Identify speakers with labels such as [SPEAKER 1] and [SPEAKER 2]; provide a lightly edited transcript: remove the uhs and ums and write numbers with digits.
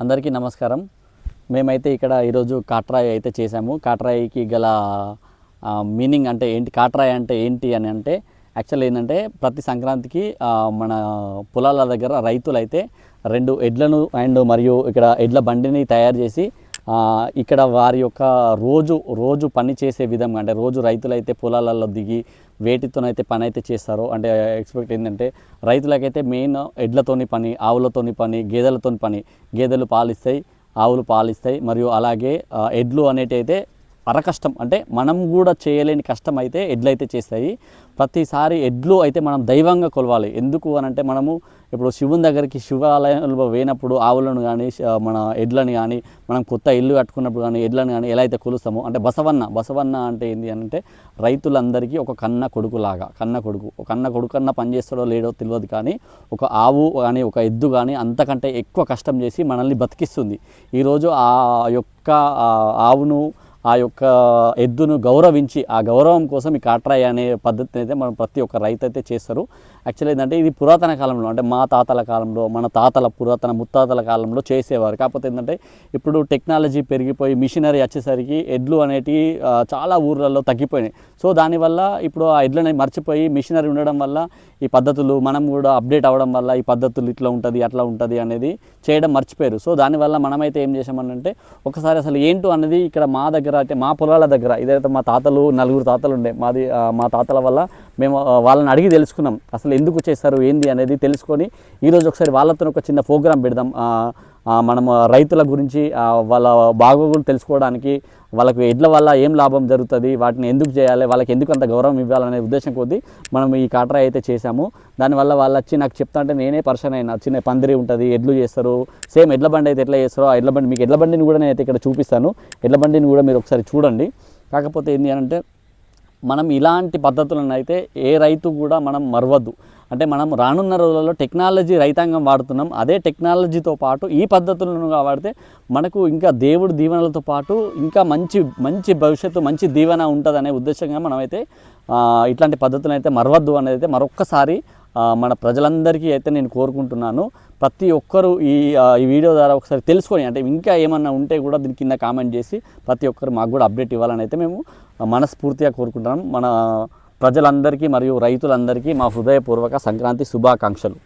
[SPEAKER 1] అందరికీ నమస్కారం. మేమైతే ఇక్కడ ఈరోజు కాట్రాయి అయితే చేసాము. కాట్రాయికి గల మీనింగ్ అంటే ఏంటి, కాట్రాయి అంటే ఏంటి అని అంటే యాక్చువల్ ఏంటంటే ప్రతి సంక్రాంతికి మన పొలాల దగ్గర రైతులు అయితే 2 ఎడ్లను మరియు ఇక్కడ ఎడ్ల బండిని తయారు చేసి ఇక్కడ వారి యొక్క రోజు పని చేసే విధంగా, అంటే రోజు రైతులైతే పొలాలలో దిగి వేటితోనైతే పని అయితే చేస్తారో, అంటే ఎక్స్పెక్ట్ ఏంటంటే రైతులకైతే మెయిన్ ఎడ్లతోని పని, ఆవులతోని పని, గేదెలతోని పని. గేదెలు పాలిస్తాయి, ఆవులు పాలిస్తాయి, మరియు అలాగే ఎడ్లు అనేటి అయితే అరకష్టం, అంటే మనం కూడా చేయలేని కష్టం అయితే ఎడ్లు అయితే చేస్తాయి. ప్రతిసారి ఎడ్లు అయితే మనం దైవంగా కొలవాలి. ఎందుకు అని అంటే మనము ఇప్పుడు శివుని దగ్గరికి శివాలయంలో పోయినప్పుడు ఆవులను కానీ మన ఎడ్లని కానీ, మనం కొత్త ఇల్లు కట్టుకున్నప్పుడు కానీ ఎడ్లను కానీ ఎలా అయితే కొలుస్తామో, అంటే బసవన్న అంటే ఏంటి అంటే రైతులందరికీ ఒక కన్న కొడుకులాగా. కన్న కొడుకు కన్నా పని చేస్తాడో లేడో తెలియదు, కానీ ఒక ఆవు కానీ ఒక ఎద్దు కానీ అంతకంటే ఎక్కువ కష్టం చేసి మనల్ని బతికిస్తుంది. ఈరోజు ఆ యొక్క ఆవును, ఆ యొక్క ఎద్దును గౌరవించి ఆ గౌరవం కోసం ఈ కాట్రాయి అనే పద్ధతిని అయితే మనం ప్రతి ఒక్క రైతు అయితే చేస్తారు. యాక్చువల్లీ ఏంటంటే ఇది పురాతన కాలంలో, అంటే మా తాతల కాలంలో, మన తాతల పురాతన ముత్తాతల కాలంలో చేసేవారు. కాకపోతే ఏంటంటే ఇప్పుడు టెక్నాలజీ పెరిగిపోయి మిషనరీ వచ్చేసరికి ఎడ్లు అనేటివి చాలా ఊర్లలో తగ్గిపోయినాయి. సో దానివల్ల ఇప్పుడు ఆ ఎడ్లని మర్చిపోయి మిషనరీ ఉండడం వల్ల ఈ పద్ధతులు మనం కూడా అప్డేట్ అవ్వడం వల్ల ఈ పద్ధతులు ఇట్లా ఉంటుంది అట్లా ఉంటుంది అనేది చేయడం మర్చిపోయారు. సో దానివల్ల మనమైతే ఏం చేసామనంటే ఒకసారి అసలు ఏంటో అనేది ఇక్కడ మా దగ్గర, అంటే మా పొలాల దగ్గర, ఇదైతే మా తాతలు 4 తాతలు ఉండే మాది, మా తాతల వల్ల మేము వాళ్ళని అడిగి తెలుసుకున్నాం అసలు ఎందుకు చేస్తారు ఏంది అనేది తెలుసుకొని ఈరోజు ఒకసారి వాళ్ళతో ఒక చిన్న ప్రోగ్రాం పెడదాం. మనం రైతుల గురించి వాళ్ళ బాగోగులు తెలుసుకోవడానికి, వాళ్ళకి ఎడ్ల వల్ల ఏం లాభం జరుగుతుంది, వాటిని ఎందుకు చేయాలి, వాళ్ళకి ఎందుకు అంత గౌరవం ఇవ్వాలనే ఉద్దేశం కొద్దీ మనం ఈ కాట్రాయి అయితే చేశాము. దానివల్ల వాళ్ళు వచ్చి నాకు చెప్తా అంటే నేనే పర్సన్ అయినా. చిన్న పందిరి ఉంటుంది, ఎడ్లు చేస్తారు, సేమ్ ఎడ్ల బండి అయితే ఎట్లా చేస్తారో ఆ ఎడ్ల బండి, మీకు ఎడ్ల బండిని కూడా నేనైతే ఇక్కడ చూపిస్తాను. ఎడ్ల బండిని కూడా మీరు ఒకసారి చూడండి. కాకపోతే ఏంటి అంటే మనం ఇలాంటి పద్ధతులను అయితే ఏ రైతు కూడా మనం మరవద్దు. అంటే మనం రానున్న రోజులలో టెక్నాలజీ రైతాంగం వాడుతున్నాం, అదే టెక్నాలజీతో పాటు ఈ పద్ధతులను వాడితే మనకు ఇంకా దేవుడి దీవెనలతో పాటు ఇంకా మంచి భవిష్యత్తు, మంచి దీవెన ఉంటుంది అనే ఉద్దేశంగా మనమైతే ఇట్లాంటి పద్ధతులను అయితే మరవద్దు అనేది అయితే మరొక్కసారి మన ప్రజలందరికీ అయితే నేను కోరుకుంటున్నాను. ప్రతి ఒక్కరూ ఈ వీడియో ద్వారా ఒకసారి తెలుసుకొని, అంటే ఇంకా ఏమన్నా ఉంటే కూడా దీని కింద కామెంట్ చేసి ప్రతి ఒక్కరు మాకు కూడా అప్డేట్ ఇవ్వాలని అయితే మేము మనస్ఫూర్తిగా కోరుకుంటున్నాం. మన ప్రజలందరికీ మరియు రైతులందరికీ మా హృదయపూర్వక సంక్రాంతి శుభాకాంక్షలు.